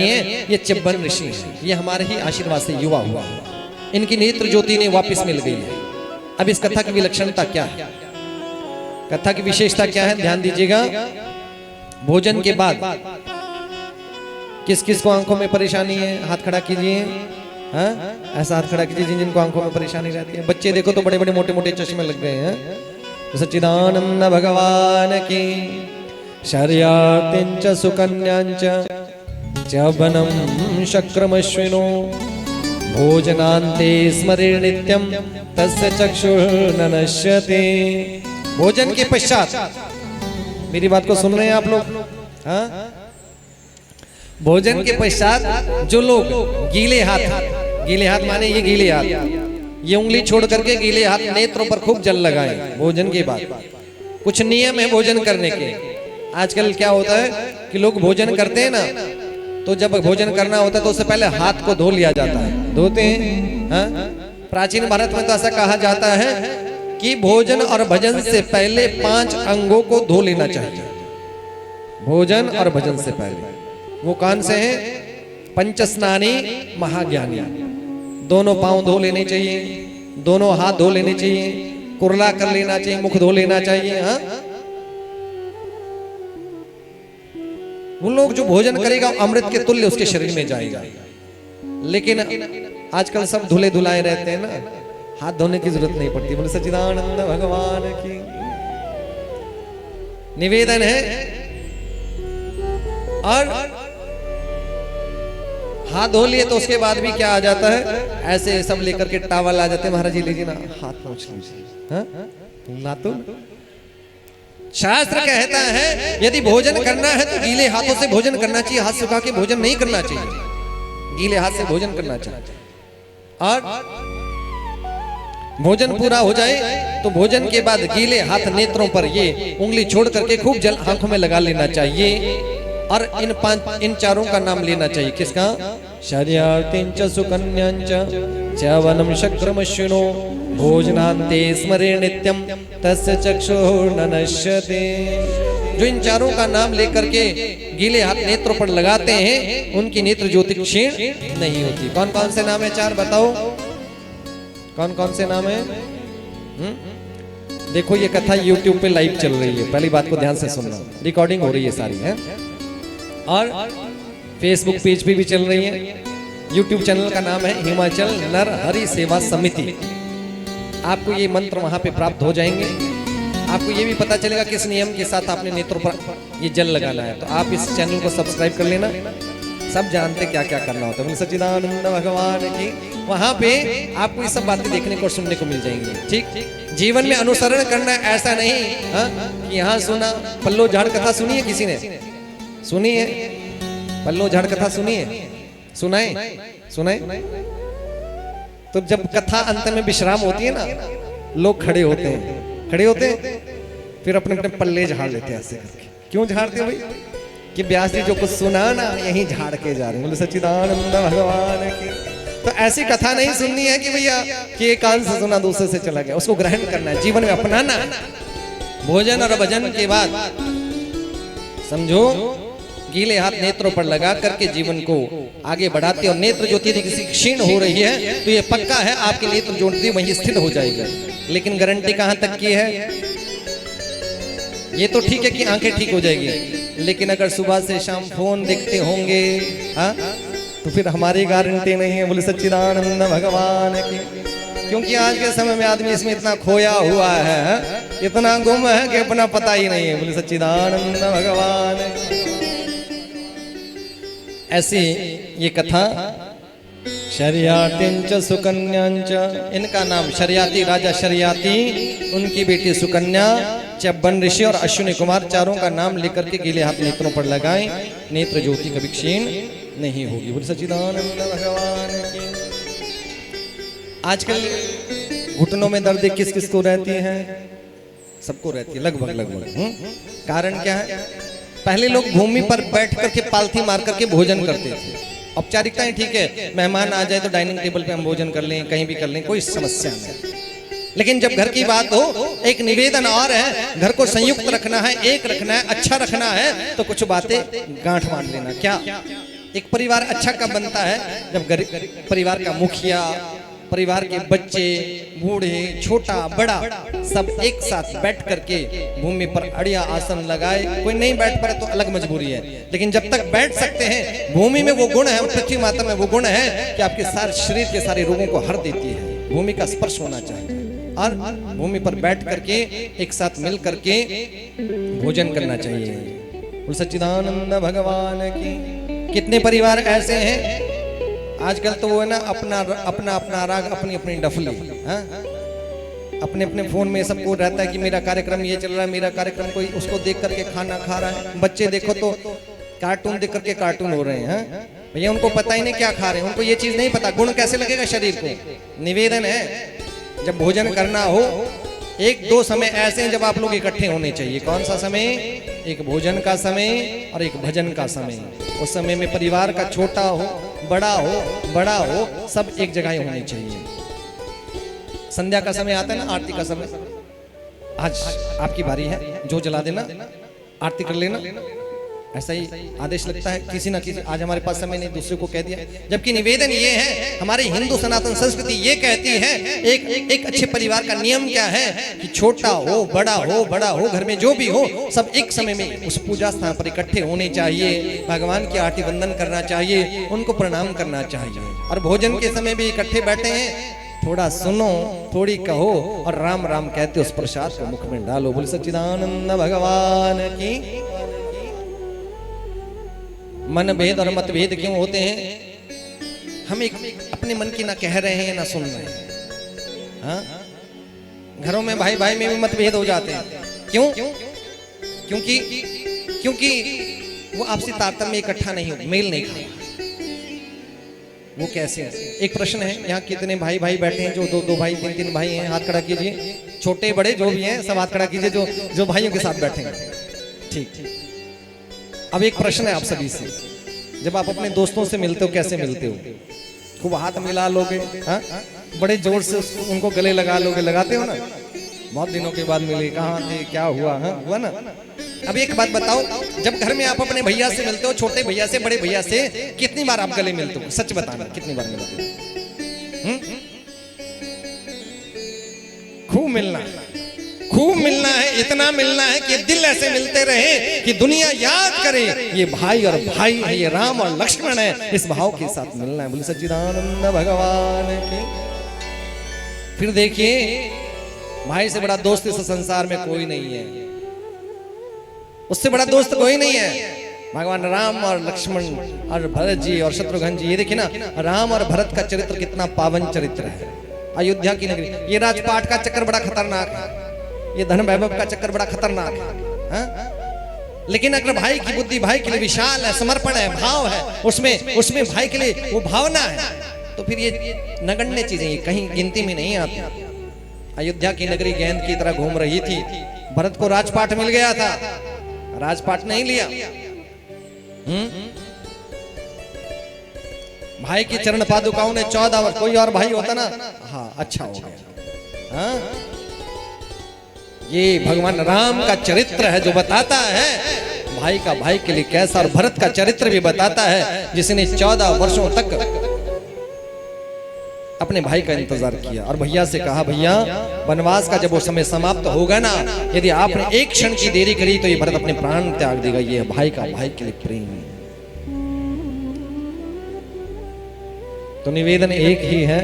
ये चिब्बन ऋषि हैं, ये हमारे ही आशीर्वाद से युवा हुआ। इनकी नेत्र ज्योति ने वापस मिल गई है। अब इस कथा की विलक्षणता क्या है, कथा की विशेषता क्या है, ध्यान दीजिएगा। भोजन के बाद किस किस को आंखों में परेशानी है, हाथ खड़ा कीजिए। हाँ, ऐसा हाथ खड़ा कीजिए जिन जिनको आंखों में परेशानी रहती है। बच्चे देखो तो बड़े बड़े मोटे मोटे चश्मे लग गए हैं। तो सच्चिदानंद भगवान की शर्यातिंच सुकन्यांच चबनं शक्रमश्विनो भोजनान्ते स्मरे नित्यं तस्य चक्षुर्न नश्यते। भोजन के पश्चात, मेरी बात को सुन रहे हैं आप लोग? हाँ, भोजन के पश्चात जो लोग गीले हाथ माने ये गीले हाथ, ये उंगली छोड़ करके गीले हाथ नेत्रों पर खूब जल लगाएं भोजन के बाद। कुछ नियम है भोजन करने के। आजकल क्या होता है कि लोग भोजन करते हैं ना, तो जब भोजन करना होता है तो उससे पहले हाथ को धो लिया जाता है, धोते हैं। हाँ? प्राचीन भारत में तो ऐसा कहा जाता है कि भोजन और भजन से पहले 5 अंगों को धो लेना चाहिए। भोजन और भजन से पहले वो कौन से हैं? पंचस्नानी महाज्ञानी। दोनों पांव धो लेने चाहिए, दोनों हाथ धो लेने चाहिए, कुरला कर लेना चाहिए, मुख धो लेना चाहिए। हाँ, वो लोग जो भोजन करेगा अमृत के तुल्य उसके शरीर में जाएगा। लेकिन आजकल सब धुले धुलाए रहते हैं ना, हाथ धोने की जरूरत नहीं पड़ती। बोले सच्चिदानंद भगवान की। निवेदन है, और हाथ धो लिए तो उसके बाद भी क्या आ जाता है, ऐसे सब लेकर के टावल आ जाते हैं। महाराज जी लीजिए ना, हाथ पोंछ लीजिए। नातुन शास्त्र कहता है यदि भोजन करना है तो गीले हाथों से भोजन करना चाहिए, हाथ सुखा के भोजन नहीं करना चाहिए, गीले हाथ से भोजन करना चाहिए। और भोजन पूरा हो जाए तो भोजन के बाद गीले हाथ नेत्रों पर ये उंगली छोड़ करके खूब जल आंखों में लगा लेना चाहिए। और इन चारों का नाम लेना चाहिए। किसका? शर्यातिंच सुकन्यांच च्यवनं शक्रमश्विनो भोजनान्ते स्मरे नित्यं तस्य चक्षुर्न नश्यते। जो इन चारों का नाम लेकर के गीले हाथ नेत्रों पर लगाते हैं उनकी नेत्र ज्योति क्षीण नहीं होती। कौन कौन से नाम है? 4 बताओ, कौन कौन से नाम है? देखो ये कथा YouTube पे लाइव चल रही है, पहली बात को ध्यान से सुनना, रिकॉर्डिंग हो रही है सारी है। और फेसबुक पेज पे भी चल रही है। YouTube चैनल का नाम है हिमाचल नर हरि सेवा समिति। आपको ये मंत्र वहां पे प्राप्त हो जाएंगे। आपको ये भी पता चलेगा किस नियम के साथ आपने नेत्रों पर ये जल लगाना है। तो आप इस चैनल को सब्सक्राइब कर लेना, सब जानते क्या क्या करना होता है। सच्चिदानंद भगवान की वहां पे आपको ये सब बातें देखने को सुनने को मिल जाएंगी। ठीक, जीवन में अनुसरण करना, ऐसा नहीं कि यहाँ सुना। पल्लो झाड़ कथा सुनी है किसी ने? सुनी है? पल्लो झाड़ कथा सुनी है? सुनाए सुनाए। तो जब कथा अंत में विश्राम होती है ना, लोग खड़े होते हैं, फिर अपने अपने पल्ले झाड़ लेते हैं ऐसे करके। क्यों झाड़ते हो भाई? कि व्यास जी जो कुछ सुना ना यहीं झाड़ के जा रहे हैं। बोले सच्चिदानंद भगवान की। तो ऐसी कथा नहीं सुननी है कि भैया कि एक कान से सुना दूसरे से चला गया, उसको ग्रहण करना है, जीवन में अपनाना है। भोजन और भजन के बाद समझो गीले हाथ नेत्रों पर लगा करके जीवन को आगे बढ़ाते, और नेत्र ज्योति किसी क्षीण हो रही है तो ये पक्का है आपकी नेत्र ज्योति वहीं स्थिर हो जाएगी। लेकिन गारंटी कहां तक की है? ये तो ठीक है कि आंखें ठीक हो जाएगी, लेकिन अगर सुबह से शाम फोन देखते होंगे तो फिर हमारी गारंटी नहीं है। बोले सच्चिदानंद भगवान की। क्योंकि आज के समय में आदमी इसमें इतना खोया हुआ है, इतना गुम है कि अपना पता ही नहीं है। बोले सच्चिदानंद भगवान। ऐसी ये कथा शर्यातिंच सुकन्यांच, इनका नाम शर्याती, राजा शर्याती, उनकी बेटी सुकन्या, चब्बन ऋषि और अश्विनी कुमार, चारों का नाम लेकर के गीले हाथ नेत्रों पर लगाएं, नेत्र ज्योति कभी क्षीण नहीं होगी। बोले सच्चिदानंद भगवान की। आजकल घुटनों में दर्द किस किस को रहती है? सबको रहती है लगभग। कारण क्या है? पहले लोग भूमि पर बैठ करके पालथी मार करके भोजन करते थे। औपचारिकताएं ठीक है, मेहमान आ जाए तो डाइनिंग टेबल पे हम भोजन कर लें, कहीं भी कर लें, कोई समस्या नहीं। लेकिन जब घर की बात हो, एक निवेदन और है, घर को संयुक्त रखना है, एक रखना है, अच्छा रखना है, तो कुछ बातें गांठ बांध लेना। क्या? एक परिवार अच्छा कब बनता है? जब परिवार का मुखिया, परिवार के बच्चे, बूढ़े, छोटा बड़ा सब एक साथ बैठ करके भूमि पर अड़िया आसन लगाए। कोई नहीं बैठ पा रहा तो अलग मजबूरी है, लेकिन जब तक बैठ सकते हैं, भूमि में वो गुण है, पृथ्वी माता में वो गुण है कि आपके सारे शरीर के सारे रोगों को हर देती है। भूमि का स्पर्श होना चाहिए और भूमि पर बैठ करके एक साथ मिल करके भोजन करना चाहिए। सच्चिदानंद भगवान की। कितने परिवार ऐसे हैं आजकल तो वो है ना, अपना अपना अपना राग, अपनी अपनी डफली, अपने अपने फोन में सबको रहता है कि मेरा कार्यक्रम ये चल रहा है, मेरा कार्यक्रम, कोई उसको देख करके खाना खा रहा है। बच्चे देखो तो कार्टून देख करके कार्टून हो रहे हैं। भैया उनको पता ही नहीं क्या खा रहे हैं, उनको ये चीज नहीं पता गुण कैसे लगेगा शरीर को। निवेदन है, जब भोजन करना हो, एक दो समय ऐसे हैं जब आप लोग इकट्ठे होने चाहिए। कौन सा समय? एक भोजन का समय और एक भजन का समय। उस समय में परिवार का छोटा हो, बड़ा हो, सब एक जगह होने चाहिए। संध्या का समय आता है ना, आरती का समय, आज आपकी बारी है, जो जला देना, आरती कर लेना, ऐसा ही आदेश लगता है किसी ना किसी। आज हमारे पास समय नहीं, दूसरे को कह दिया। जबकि निवेदन ये है, हमारी हिंदू सनातन संस्कृति ये कहती है, एक अच्छे परिवार का नियम क्या है कि छोटा हो, बड़ा हो, घर में जो भी हो, सब एक समय में उस पूजा स्थान पर इकट्ठे होने चाहिए। भगवान की आरती वंदन करना चाहिए, उनको प्रणाम करना चाहिए। और भोजन के समय भी इकट्ठे बैठे हैं, थोड़ा सुनो, थोड़ी कहो और राम राम कहते उस प्रसाद को मुख में डालो। बोल सच्चिदानंद भगवान की। मन भेद और मतभेद क्यों होते हैं? हम एक अपने मन की ना कह रहे हैं ना सुन रहे हैं। हाँ? घरों में भाई भाई में भी मतभेद हो जाते हैं। क्यों? क्योंकि वो आपसी तारतम्य इकट्ठा नहीं हो, मेल नहीं खाता। वो कैसे है? एक प्रश्न है, यहाँ कितने भाई भाई बैठे हैं? जो दो भाई, तीन भाई हैं, हाथ खड़ा कीजिए। छोटे बड़े जो भी हैं सब हाथ खड़ा कीजिए, जो भाइयों के साथ बैठे हैं। ठीक। अब एक प्रश्न है आप सभी से, जब आप अपने दोस्तों से मिलते हो कैसे मिलते हो? खूब हाथ मिला लोगे, हाँ? बड़े जोर से उनको गले लगा लोगे, लगाते हो ना? बहुत दिनों के बाद मिले, कहाँ थे, क्या हुआ, हाँ? हुआ ना? अब एक बात बताओ, जब घर में आप अपने भैया से मिलते हो, छोटे भैया से, बड़े भैया से, कितनी बार आप गले मिलते हो? सच बताना, कितनी बार मिलते हो? खूब मिलना है, इतना मिलना है कि दिल ऐसे मिलते रहे कि दुनिया याद करे ये भाई और भाई है, ये राम और लक्ष्मण है। इस भाव के साथ मिलना है। बोले सच्चिदानंद भगवान की। फिर देखिए, भाई से बड़ा दोस्त इस संसार में कोई नहीं है, उससे बड़ा दोस्त कोई नहीं है। भगवान राम और लक्ष्मण और भरत जी और शत्रुघ्न जी, ये देखिए ना, राम और भरत का चरित्र कितना पावन चरित्र है। अयोध्या की नगरी, ये राजपाट का चक्कर बड़ा खतरनाक है, ये धन वैभव का चक्कर बड़ा खतरनाक है। लेकिन अगर भाई की बुद्धि भाई के लिए विशाल है, समर्पण है, भाव है, उसमें भाई के लिए वो भावना है, तो फिर ये नगण्य चीजें कहीं गिनती में नहीं आती। अयोध्या की नगरी गेंद की तरह घूम रही थी। भरत को राजपाट मिल गया था, राजपाट नहीं लिया। भाई की चरण पादुकाओं ने 14 वर्ष, कोई और भाई होता ना, हाँ अच्छा हो गया। हाँ? ये भगवान राम का चरित्र है जो बताता है भाई का भाई के लिए कैसा, और भरत का चरित्र भी बताता है जिसने 14 वर्षों तक अपने भाई का इंतजार किया और भैया से कहा, भैया वनवास का जब वो समय समाप्त होगा ना, यदि आपने एक क्षण की देरी करी तो ये भरत अपने प्राण त्याग देगा। ये भाई का भाई के लिए प्रेम। तो निवेदन एक ही है,